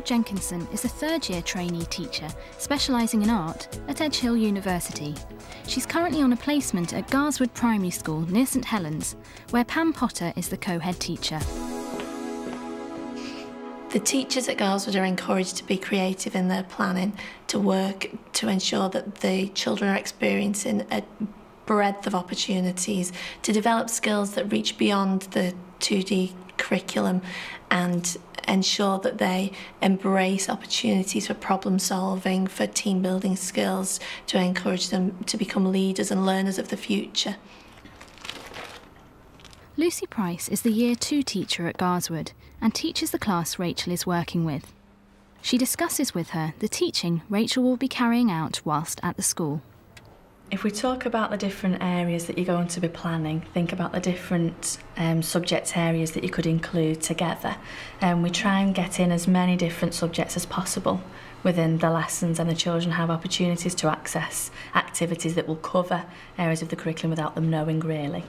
Jenkinson is a third-year trainee teacher specialising in art at Edge Hill University. She's currently on a placement at Garswood Primary School near St Helens, where Pam Potter is the co-head teacher. The teachers at Garswood are encouraged to be creative in their planning, to work to ensure that the children are experiencing a breadth of opportunities, to develop skills that reach beyond the 2D curriculum and ensure that they embrace opportunities for problem solving, for team building skills, to encourage them to become leaders and learners of the future. Lucy Price is the Year 2 teacher at Garswood and teaches the class Rachel is working with. She discusses with her the teaching Rachel will be carrying out whilst at the school. If we talk about the different areas that you're going to be planning, think about the different subject areas that you could include together. We try and get in as many different subjects as possible within the lessons, and the children have opportunities to access activities that will cover areas of the curriculum without them knowing really.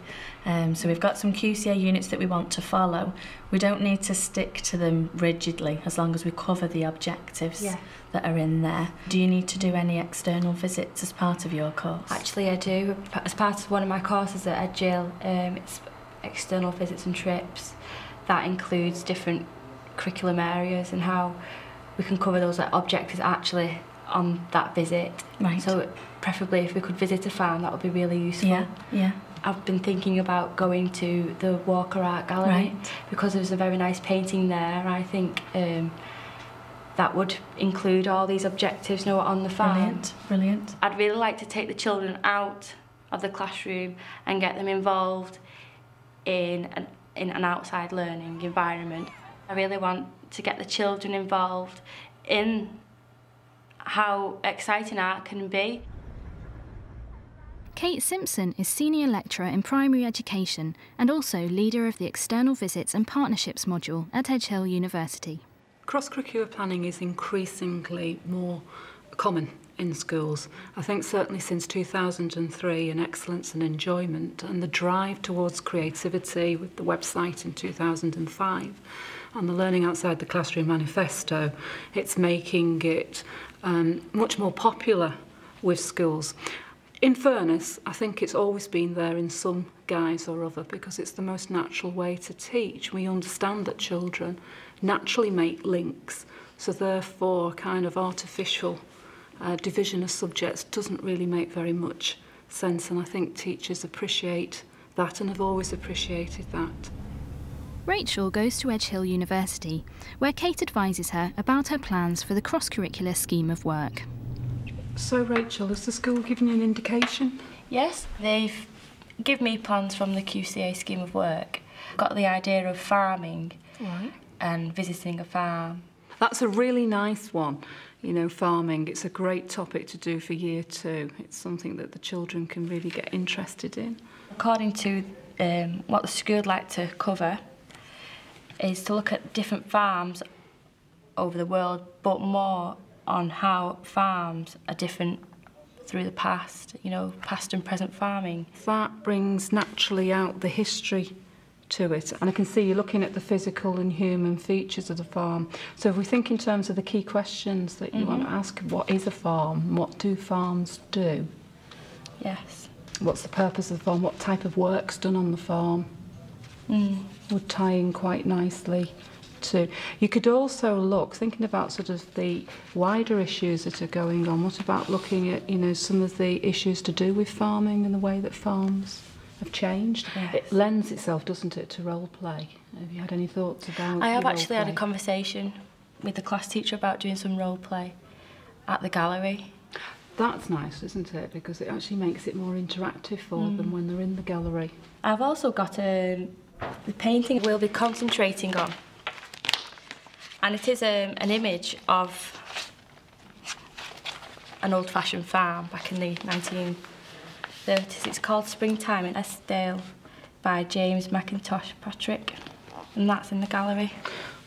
So we've got some QCA units that we want to follow. We don't need to stick to them rigidly as long as we cover the objectives that are in there. Do you need to do any external visits as part of your course? Actually I do. As part of one of my courses at Edge Hill, it's external visits and trips. That includes different curriculum areas and how we can cover those objectives actually on that visit. Right. So preferably if we could visit a farm, that would be really useful. Yeah. I've been thinking about going to the Walker Art Gallery because there's a very nice painting there. I think that would include all these objectives on the farm. Brilliant. I'd really like to take the children out of the classroom and get them involved in an outside learning environment. I really want to get the children involved in how exciting art can be. Kate Simpson is Senior Lecturer in Primary Education and also leader of the External Visits and Partnerships module at Edge Hill University. Cross-curricular planning is increasingly more common in schools. I think certainly since 2003, in excellence and enjoyment and the drive towards creativity with the website in 2005 and the Learning Outside the Classroom manifesto, it's making it much more popular with schools. In fairness, I think it's always been there in some guise or other because it's the most natural way to teach. We understand that children naturally make links, so therefore kind of artificial division of subjects doesn't really make very much sense, and I think teachers appreciate that and have always appreciated that. Rachel goes to Edge Hill University, where Kate advises her about her plans for the cross-curricular scheme of work. So Rachel, has the school given you an indication? Yes, they've given me plans from the QCA scheme of work. Got the idea of farming and visiting a farm. That's a really nice one. You know, farming, it's a great topic to do for Year 2. It's something that the children can really get interested in. According to what the school would like to cover, is to look at different farms over the world, but more on how farms are different through the past, past and present farming. That brings naturally out the history to it, and I can see you looking at the physical and human features of the farm. So if we think in terms of the key questions that you want to ask, what is a farm? What do farms do? Yes. What's the purpose of the farm? What type of work's done on the farm? Would tie in quite nicely too. You could also look, thinking about sort of the wider issues that are going on, what about looking at, some of the issues to do with farming and the way that farms have changed? Yes. It lends itself, doesn't it, to role play? Have you had any thoughts about I have actually had a role play? Conversation with the class teacher about doing some role play at the gallery. That's nice, isn't it? Because it actually makes it more interactive for them when they're in the gallery. I've also got the painting we'll be concentrating on. And it is an image of an old-fashioned farm back in the 1930s. It's called Springtime in Eskdale by James McIntosh Patrick, and that's in the gallery.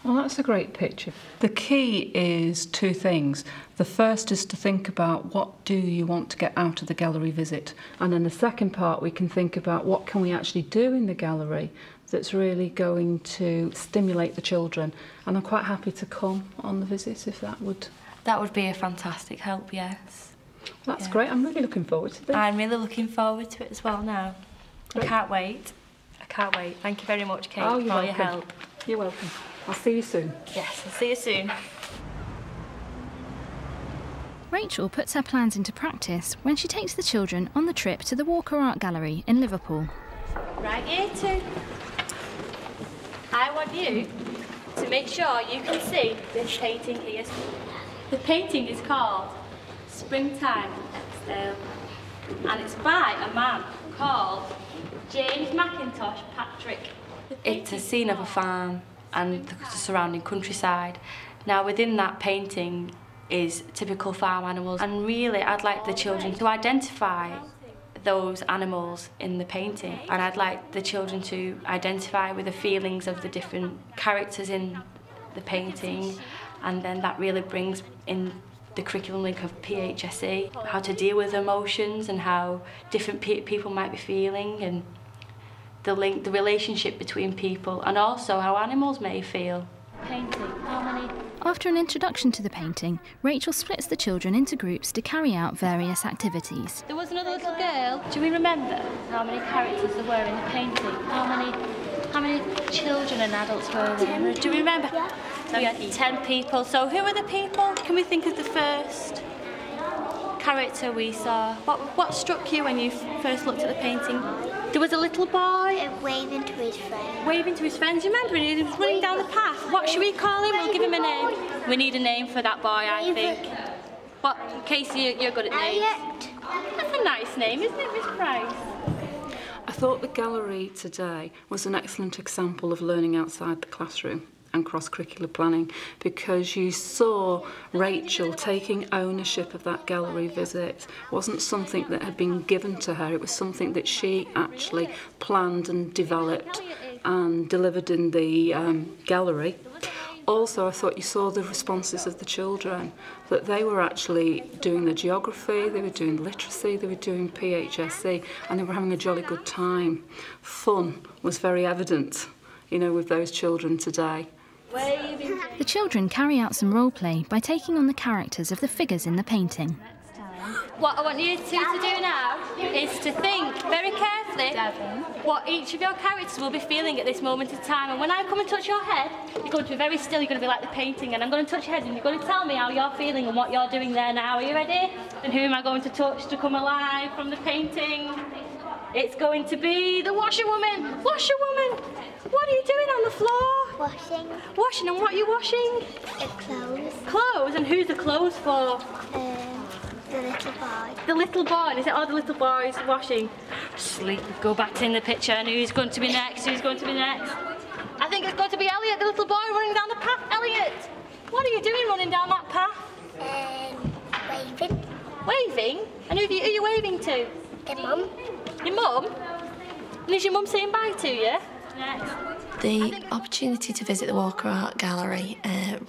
Well, that's a great picture. The key is two things. The first is to think about what do you want to get out of the gallery visit, and then the second part we can think about what can we actually do in the gallery that's really going to stimulate the children, and I'm quite happy to come on the visit if that would... That would be a fantastic help, yes. That's great. I'm really looking forward to this. I'm really looking forward to it as well now. Great. I can't wait. I can't wait. Thank you very much, Kate, Oh, for all your help. You're welcome. I'll see you soon. Yes, I'll see you soon. Rachel puts her plans into practice when she takes the children on the trip to the Walker Art Gallery in Liverpool. Right, year 2. I want you to make sure you can see this painting here. The painting is called Springtime in Exdale, and it's by a man called James Mackintosh Patrick. It's a scene of a farm and the surrounding countryside. Now within that painting is typical farm animals, and really I'd like the children to identify those animals in the painting, and I'd like the children to identify with the feelings of the different characters in the painting, and then that really brings in the curriculum link of PHSE, how to deal with emotions and how different people might be feeling, and the link, the relationship between people, and also how animals may feel. Painting, how many? After an introduction to the painting, Rachel splits the children into groups to carry out various activities. There was another little girl. Do we remember how many characters there were in the painting? How many children and adults were there? Do we remember? Yeah. So we had 10 people. So who were the people? Can we think of the first character we saw? What struck you when you first looked at the painting? There was a little boy Waving to his friend. waving to his friends. You remember? He was running down the path. What should we call him? We'll give him a name. We need a name for that boy, I think. What, Casey, you're good at names. Elliot. That's a nice name, isn't it, Miss Price? I thought the gallery today was an excellent example of learning outside the classroom and cross-curricular planning, because you saw Rachel taking ownership of that gallery visit. It wasn't something that had been given to her, it was something that she actually planned and developed and delivered in the gallery. Also, I thought you saw the responses of the children, that they were actually doing the geography, they were doing literacy, they were doing PHSE, and they were having a jolly good time. Fun was very evident, you know, with those children today. The children carry out some role play by taking on the characters of the figures in the painting. What I want you two to do now is to think very carefully what each of your characters will be feeling at this moment in time. And when I come and touch your head, you're going to be very still, you're going to be like the painting, and I'm going to touch your head and you're going to tell me how you're feeling and what you're doing there now. Are you ready? And who am I going to touch to come alive from the painting? It's going to be the washerwoman. Washerwoman! What are you doing on the floor? Washing. Washing, and what are you washing? Clothes. Clothes, and who's the clothes for? The little boy. The little boy, and is it all the little boys washing? Sleep, go back to in the picture, and who's going to be next? Who's going to be next? I think it's going to be Elliot, the little boy running down the path. Elliot, what are you doing running down that path? Waving. Waving? And who are you waving to? The mum. Your mum? And is your mum saying bye to you? Next. The opportunity to visit the Walker Art Gallery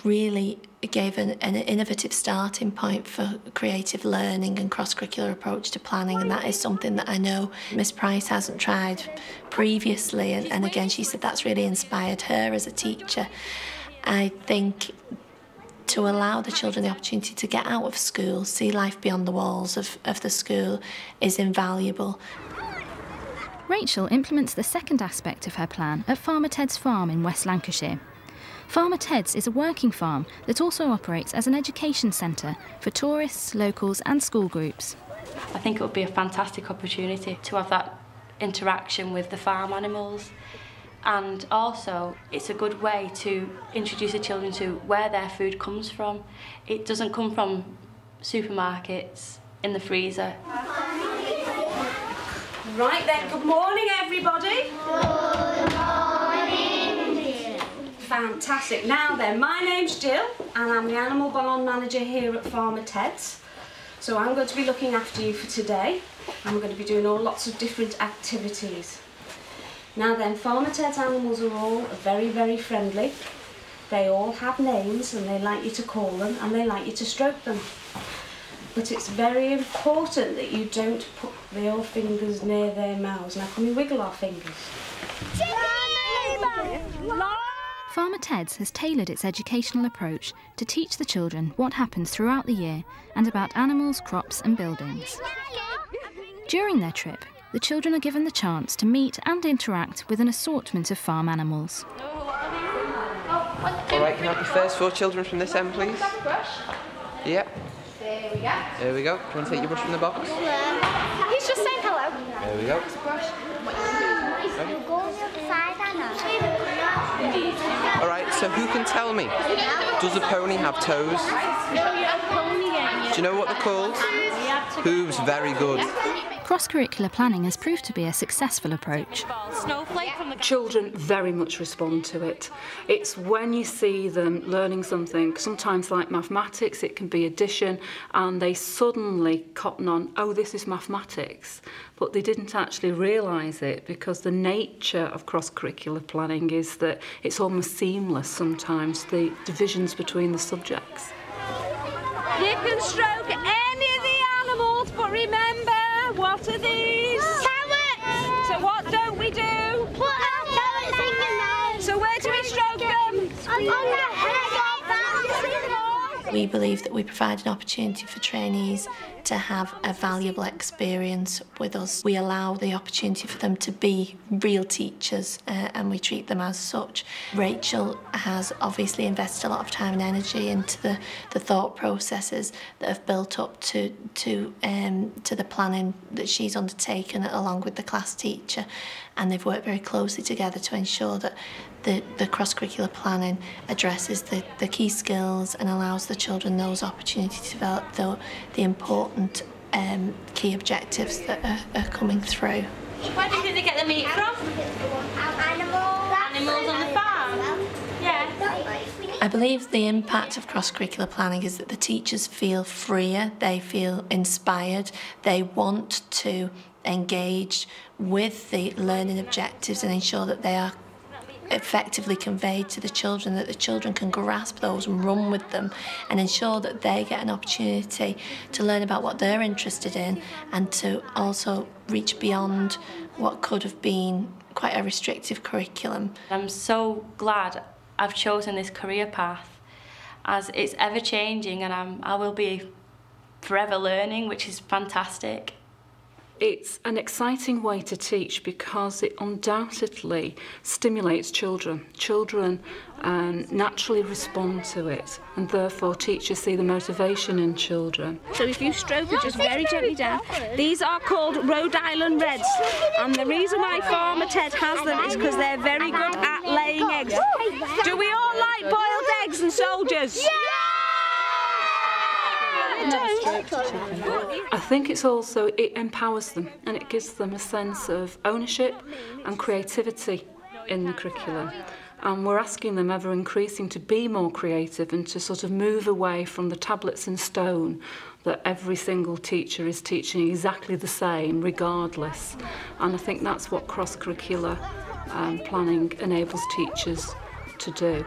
really gave an innovative starting point for creative learning and cross-curricular approach to planning, and that is something that I know Miss Price hasn't tried previously, and again she said that's really inspired her as a teacher. I think to allow the children the opportunity to get out of school, see life beyond the walls of the school is invaluable. Rachel implements the second aspect of her plan at Farmer Ted's farm in West Lancashire. Farmer Ted's is a working farm that also operates as an education centre for tourists, locals and school groups. I think it would be a fantastic opportunity to have that interaction with the farm animals, and also it's a good way to introduce the children to where their food comes from. It doesn't come from supermarkets in the freezer. Right then, good morning everybody. Good morning. Fantastic. Now then, my name's Jill and I'm the Animal Barn Manager here at Farmer Ted's. So I'm going to be looking after you for today, and we're going to be doing lots of different activities. Now then, Farmer Ted's animals are all very, very friendly. They all have names and they like you to call them and they like you to stroke them. But it's very important that you don't put your fingers near their mouths. Now can we wiggle our fingers? Farmer Ted's has tailored its educational approach to teach the children what happens throughout the year and about animals, crops and buildings. During their trip, the children are given the chance to meet and interact with an assortment of farm animals. All right, can I have the first 4 children from this end, please? Yep. There we go. There we go. Do you want to take your brush from the box? He's just saying hello. There we go. All right, so who can tell me? Does a pony have toes? Do you know what they're called? Hooves, very good. Cross-curricular planning has proved to be a successful approach. Children very much respond to it. It's when you see them learning something, sometimes like mathematics, it can be addition, and they suddenly cotton on, oh, this is mathematics. But they didn't actually realise it, because the nature of cross-curricular planning is that it's almost seamless sometimes, the divisions between the subjects. You can stroke any of the animals, but remember, what are these? Carrots! So what don't we do? Put carrots in your nose. So where do we stroke them? On the head. We believe that we provide an opportunity for trainees to have a valuable experience with us. We allow the opportunity for them to be real teachers and we treat them as such. Rachel has obviously invested a lot of time and energy into the thought processes that have built up to the planning that she's undertaken along with the class teacher, and they've worked very closely together to ensure that the cross-curricular planning addresses the key skills and allows the children those opportunities to develop the important key objectives that are coming through. Where do you think they get the meat from? Animals on the farm? Yeah. I believe the impact of cross-curricular planning is that the teachers feel freer, they feel inspired, they want to engage with the learning objectives and ensure that they are effectively conveyed to the children, that the children can grasp those and run with them and ensure that they get an opportunity to learn about what they're interested in and to also reach beyond what could have been quite a restrictive curriculum. I'm so glad I've chosen this career path, as it's ever changing and I will be forever learning, which is fantastic. It's an exciting way to teach because it undoubtedly stimulates children. Children naturally respond to it, and therefore teachers see the motivation in children. So if you stroke it just very gently down, these are called Rhode Island Reds, and the reason why Farmer Ted has them is because they're very good at laying eggs. Do we all like boiled eggs and soldiers? I think it's also, it empowers them and it gives them a sense of ownership and creativity in the curriculum. And we're asking them ever increasing to be more creative and to sort of move away from the tablets in stone that every single teacher is teaching exactly the same regardless. And I think that's what cross-curricular planning enables teachers to do.